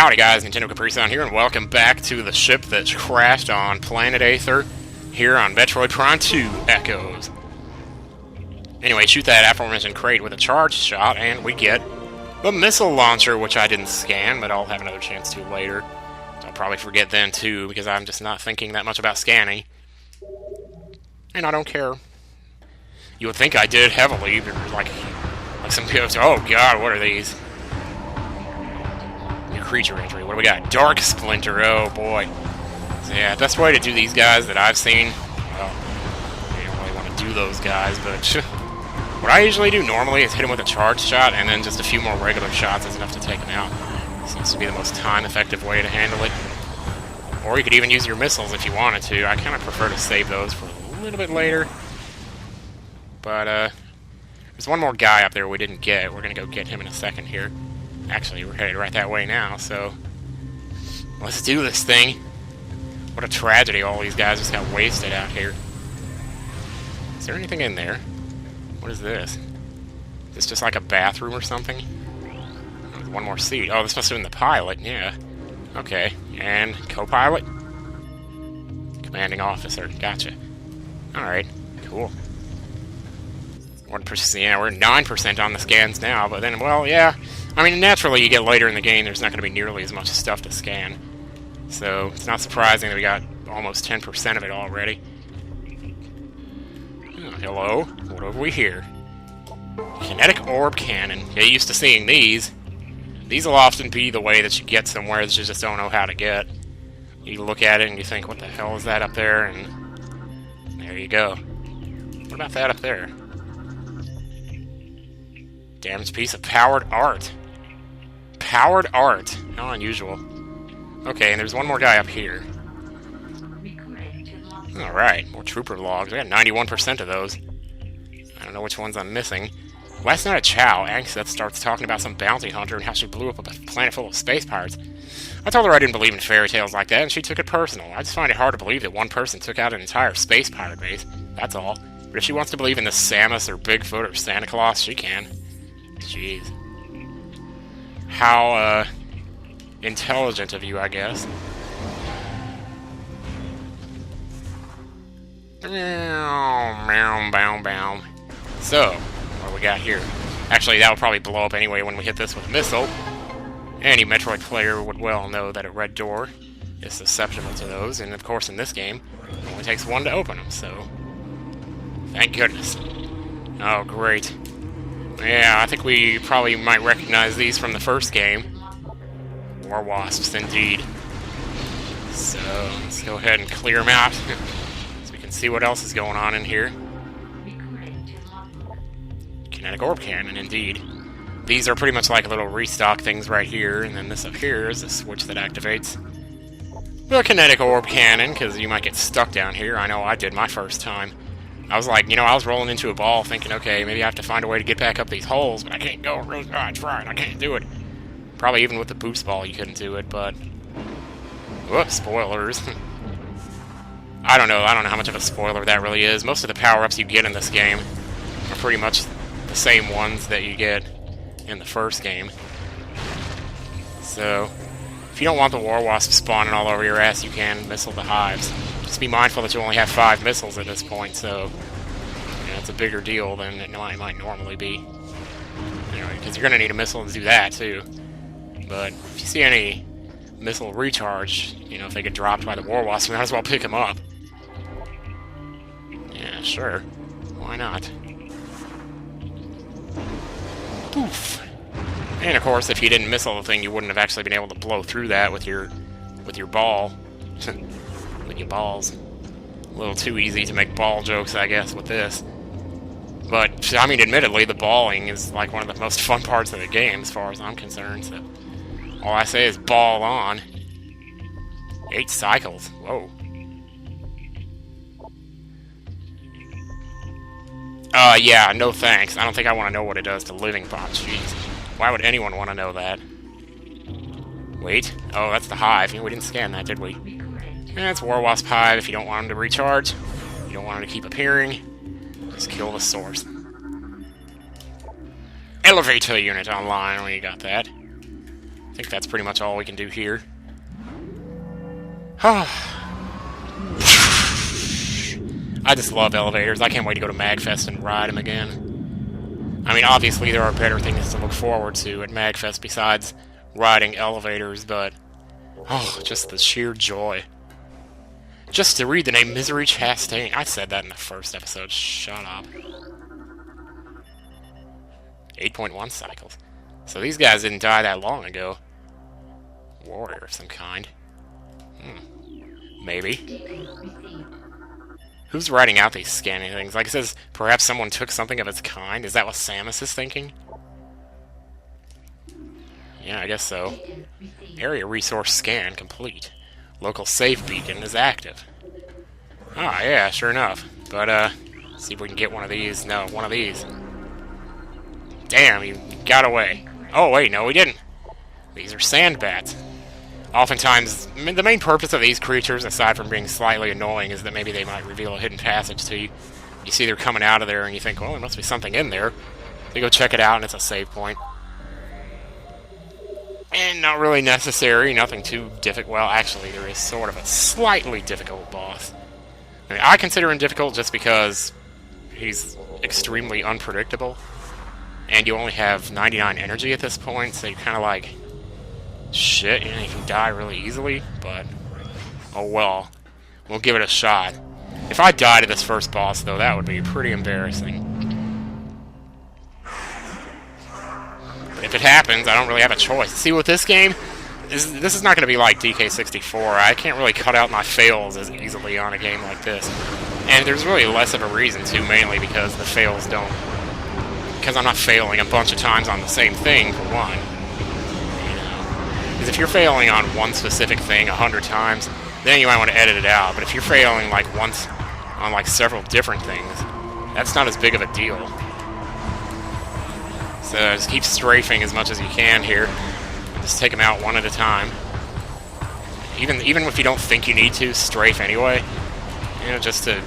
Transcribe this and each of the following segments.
Howdy guys, Nintendo Capri-san here, and welcome back to the ship that crashed on planet Aether, here on Metroid Prime 2 Echoes. Anyway, shoot that aforementioned crate with a charge shot, and we get the missile launcher, which I didn't scan, but I'll have another chance to later. I'll probably forget then too, because I'm just not thinking that much about scanning. And I don't care. You would think I did heavily, but like some people say, oh god, what are these? Creature injury. What do we got? Dark Splinter. Oh boy. So yeah, best way to do these guys that I've seen. Well, I don't really want to do those guys, but what I usually do normally is hit them with a charge shot, and then just a few more regular shots is enough to take them out. Seems to be the most time-effective way to handle it. Or you could even use your missiles if you wanted to. I kind of prefer to save those for a little bit later. But there's one more guy up there we didn't get. We're gonna go get him in a second here. Actually, we're headed right that way now, so let's do this thing. What a tragedy all these guys just got wasted out here. Is there anything in there? What is this? Is this just like a bathroom or something? Oh, there's one more seat. Oh, this must have been the pilot, yeah. Okay, and co-pilot? Commanding officer, gotcha. Alright, cool. 1%, yeah, we're 9% on the scans now, but then, well, yeah. I mean, naturally, you get later in the game, there's not going to be nearly as much stuff to scan. So, it's not surprising that we got almost 10% of it already. Oh, hello. What have we here? Kinetic Orb Cannon. Get used to seeing these. These will often be the way that you get somewhere that you just don't know how to get. You look at it and you think, what the hell is that up there? And there you go. What about that up there? Damaged piece of powered art. Powered art. How unusual. Okay, and there's one more guy up here. Alright, more trooper logs. I got 91% of those. I don't know which ones I'm missing. Last night at Chow, Angseth starts talking about some bounty hunter and how she blew up a planet full of space pirates. I told her I didn't believe in fairy tales like that, and she took it personal. I just find it hard to believe that one person took out an entire space pirate base. That's all. But if she wants to believe in the Samus or Bigfoot or Santa Claus, she can. Jeez. How, intelligent of you, I guess. So, what do we got here? Actually, that'll probably blow up anyway when we hit this with a missile. Any Metroid player would well know that a red door is susceptible to those, and of course in this game, it only takes one to open them, so... Thank goodness. Oh, great. Yeah, I think we probably might recognize these from the first game. War wasps, indeed. So, let's go ahead and clear them out, so we can see what else is going on in here. Kinetic Orb Cannon, indeed. These are pretty much like little restock things right here, and then this up here is a switch that activates the Kinetic Orb Cannon, because you might get stuck down here. I know I did my first time. I was like, I was rolling into a ball thinking, okay, maybe I have to find a way to get back up these holes, but I can't go. I tried, I can't do it. Probably even with the boost ball you couldn't do it, but... Whoops, spoilers. I don't know how much of a spoiler that really is. Most of the power-ups you get in this game are pretty much the same ones that you get in the first game. So, if you don't want the War Wasp spawning all over your ass, you can missile the hives. Just be mindful that you only have 5 missiles at this point, so it's a bigger deal than it might normally be. Anyway, because you're going to need a missile to do that, too. But if you see any missile recharge, if they get dropped by the War Wasp, you might as well pick them up. Yeah, sure. Why not? Poof. And of course, if you didn't missile the thing, you wouldn't have actually been able to blow through that with your ball. With your balls. A little too easy to make ball jokes, I guess, with this. But, I mean, admittedly, the balling is like one of the most fun parts of the game, as far as I'm concerned, so... All I say is ball on. 8 cycles. Whoa. Yeah, no thanks. I don't think I want to know what it does to living bots. Jeez. Why would anyone want to know that? Wait. Oh, that's the hive. We didn't scan that, did we? It's War Wasp Hive. If you don't want them to recharge, you don't want them to keep appearing, just kill the source. Elevator unit online when you got that. I think that's pretty much all we can do here. I just love elevators. I can't wait to go to MagFest and ride them again. I mean, obviously there are better things to look forward to at MagFest besides riding elevators, but... oh, just the sheer joy. Just to read the name Misery Chastain. I said that in the first episode. Shut up. 8.1 cycles. So these guys didn't die that long ago. Warrior of some kind. Maybe. Who's writing out these scanning things? Like it says, perhaps someone took something of its kind? Is that what Samus is thinking? Yeah, I guess so. Area resource scan complete. Local safe beacon is active. Ah, yeah, sure enough. But, see if we can get one of these. No, one of these. Damn, you got away. Oh, wait, no, we didn't. These are sand bats. Oftentimes, the main purpose of these creatures, aside from being slightly annoying, is that maybe they might reveal a hidden passage to you. You see they're coming out of there, and you think, well, there must be something in there. So you go check it out, and it's a save point. And not really necessary, nothing too difficult. Well, actually, there is sort of a slightly difficult boss. I mean, I consider him difficult just because he's extremely unpredictable. And you only have 99 energy at this point, so you're kind of like, shit, you know, you can die really easily, but oh well. We'll give it a shot. If I died to this first boss, though, that would be pretty embarrassing. But if it happens, I don't really have a choice. See, with this game, this is not going to be like DK64. I can't really cut out my fails as easily on a game like this. And there's really less of a reason to, mainly because the fails don't... because I'm not failing a bunch of times on the same thing, for one. You know? Because if you're failing on one specific thing 100 times, then you might want to edit it out. But if you're failing, like, once on, like, several different things, that's not as big of a deal. So just keep strafing as much as you can here. Just take them out one at a time. Even if you don't think you need to, strafe anyway. You know, just to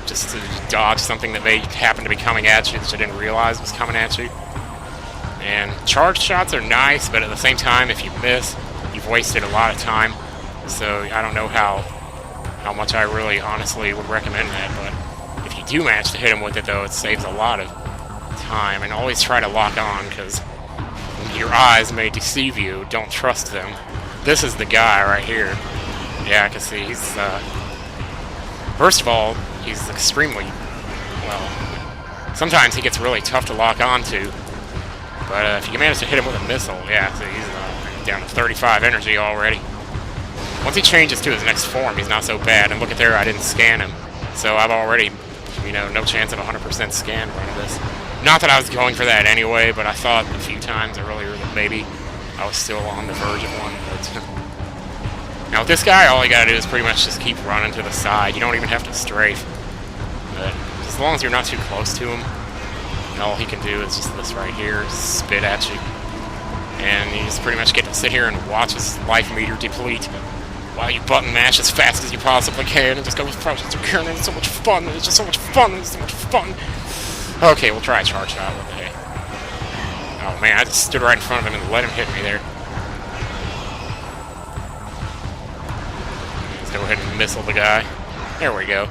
dodge something that may happen to be coming at you that you didn't realize was coming at you. And charge shots are nice, but at the same time, if you miss, you've wasted a lot of time. So I don't know how much I really honestly would recommend that, but if you do manage to hit him with it, though, it saves a lot of time. And always try to lock on, because your eyes may deceive you. Don't trust them. This is the guy right here. Yeah, because he's... first of all, he's extremely, well, sometimes he gets really tough to lock onto, but if you manage to hit him with a missile, yeah, so he's down to 35 energy already. Once he changes to his next form, he's not so bad, and look at there, I didn't scan him, so I've already, you know, no chance of 100% scan running this. Not that I was going for that anyway, but I thought a few times earlier that maybe I was still on the verge of one, but... Now with this guy, all you gotta do is pretty much just keep running to the side. You don't even have to strafe. But as long as you're not too close to him, and all he can do is just this right here, spit at you. And you just pretty much get to sit here and watch his life meter deplete while you button mash as fast as you possibly can and just go as fast as you can, and it's so much fun, it's just so much fun, it's so much fun. Okay, we'll try a charge shot with it. Oh man, I just stood right in front of him and let him hit me there. Go ahead and missile the guy. There we go.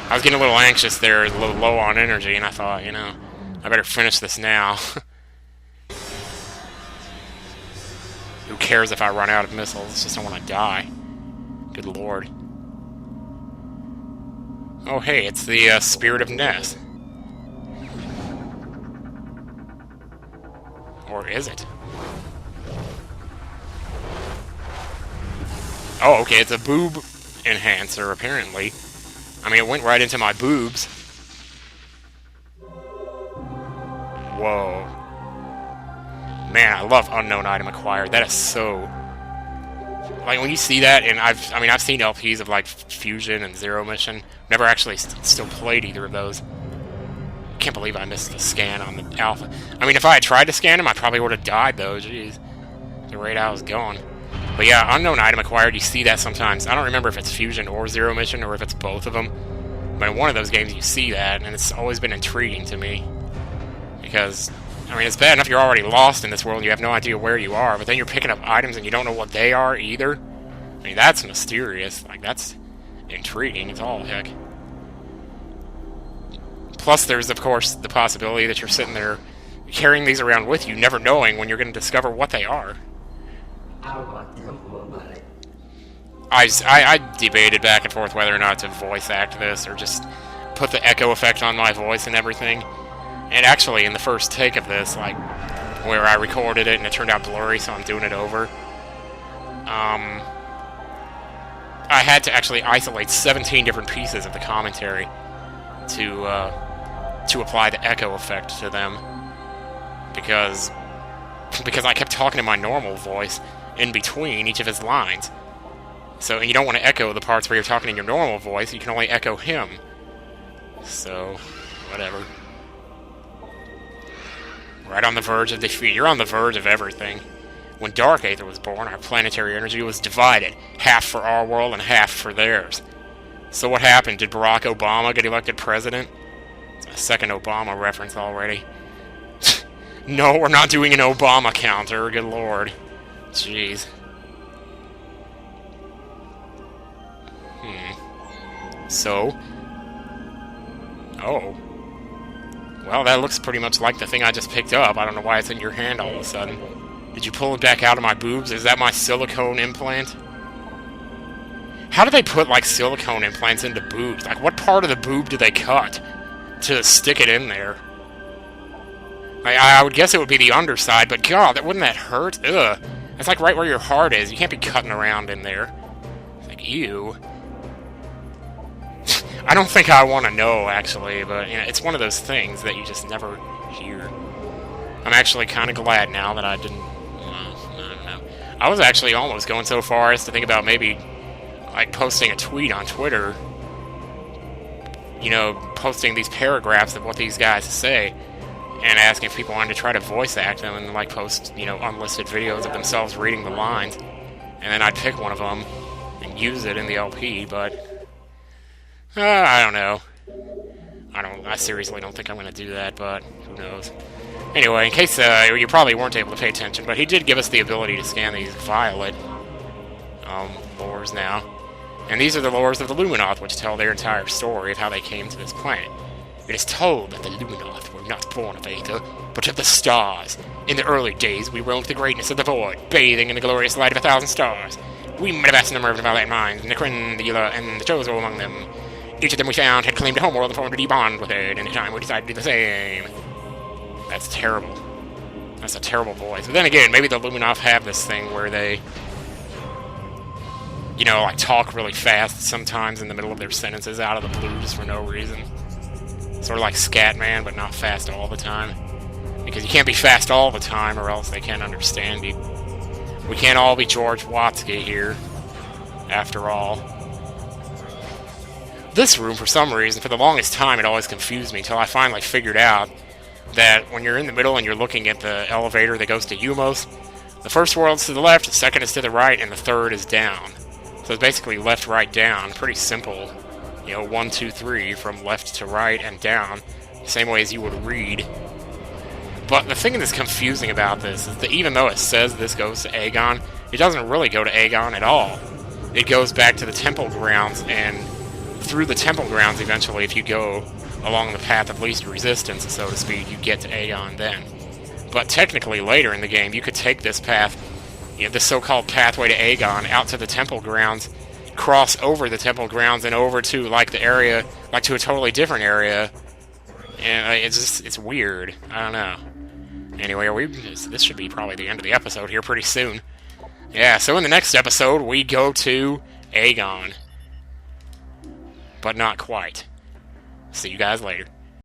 I was getting a little anxious there, a little low on energy, and I thought, you know, I better finish this now. Who cares if I run out of missiles? Just don't want to die. Good lord. Oh hey, it's the Spirit of Ness. Or is it? Oh, okay, it's a boob enhancer, apparently. I mean, it went right into my boobs. Whoa. Man, I love unknown item acquired. That is so... Like, when you see that, and I've seen LPs of, like, Fusion and Zero Mission. Never actually still played either of those. Can't believe I missed the scan on the Alpha. I mean, if I had tried to scan him, I probably would have died, though. Jeez. The rate I was going. But yeah, unknown item acquired, you see that sometimes. I don't remember if it's Fusion or Zero Mission, or if it's both of them. But in one of those games, you see that, and it's always been intriguing to me. Because, I mean, it's bad enough you're already lost in this world and you have no idea where you are, but then you're picking up items and you don't know what they are either. I mean, that's mysterious. Like, that's intriguing as all heck. Plus, there's, of course, the possibility that you're sitting there carrying these around with you, never knowing when you're going to discover what they are. I debated back and forth whether or not to voice act this or just put the echo effect on my voice and everything. And actually, in the first take of this, like, where I recorded it and it turned out blurry, so I'm doing it over, I had to actually isolate 17 different pieces of the commentary to apply the echo effect to them. Because I kept talking in my normal voice in between each of his lines. So, and you don't want to echo the parts where you're talking in your normal voice, you can only echo him. So, whatever. Right on the verge of defeat. You're on the verge of everything. When Dark Aether was born, our planetary energy was divided. Half for our world and half for theirs. So what happened? Did Barack Obama get elected president? It's a second Obama reference already. No, we're not doing an Obama counter. Good lord. Jeez. So? Oh. Well, that looks pretty much like the thing I just picked up. I don't know why it's in your hand all of a sudden. Did you pull it back out of my boobs? Is that my silicone implant? How do they put, like, silicone implants into boobs? Like, what part of the boob do they cut to stick it in there? I would guess it would be the underside, but God, wouldn't that hurt? Ugh. That's like right where your heart is. You can't be cutting around in there. It's like, ew. I don't think I want to know, actually, but you know, it's one of those things that you just never hear. I'm actually kind of glad now that I didn't... I don't know. I was actually almost going so far as to think about maybe, like, posting a tweet on Twitter. You know, posting these paragraphs of what these guys say, and asking if people wanted to try to voice act them and, like, post, you know, unlisted videos of themselves reading the lines. And then I'd pick one of them and use it in the LP, but... I don't know. I seriously don't think I'm going to do that, but who knows. Anyway, in case you probably weren't able to pay attention, but he did give us the ability to scan these violet lores now. And these are the lores of the Luminoth, which tell their entire story of how they came to this planet. It is told that the Luminoth were not born of Aether, but of the stars. In the early days, we roamed the greatness of the void, bathing in the glorious light of 1,000 stars. We met a vast number of violet minds, and the Kryn, the Yula, and the Chozo among them. Each of them we found had claimed a homeworld and formed a deep bond with it, and in time we decided to do the same. That's terrible. That's a terrible voice. But then again, maybe the Luminoth have this thing where they, you know, like talk really fast sometimes in the middle of their sentences out of the blue just for no reason. Sort of like Scatman, but not fast all the time. Because you can't be fast all the time or else they can't understand you. We can't all be George Watsky here, after all. This room, for some reason, for the longest time, it always confused me until I finally figured out that when you're in the middle and you're looking at the elevator that goes to u-mos, the first world's to the left, the second is to the right, and the third is down. So it's basically left, right, down. Pretty simple. You know, 1, 2, 3, from left to right and down, the same way as you would read. But the thing that's confusing about this is that even though it says this goes to Aegon, it doesn't really go to Aegon at all. It goes back to the temple grounds, and through the temple grounds eventually, if you go along the path of least resistance, so to speak, you get to Aegon then. But technically later in the game, you could take this path, you know, this so-called pathway to Aegon, out to the temple grounds, cross over the temple grounds and over to, like, the area, like, to a totally different area. And it's just, it's weird. I don't know. Anyway, this should be probably the end of the episode here pretty soon. Yeah, so in the next episode, we go to Aegon. But not quite. See you guys later.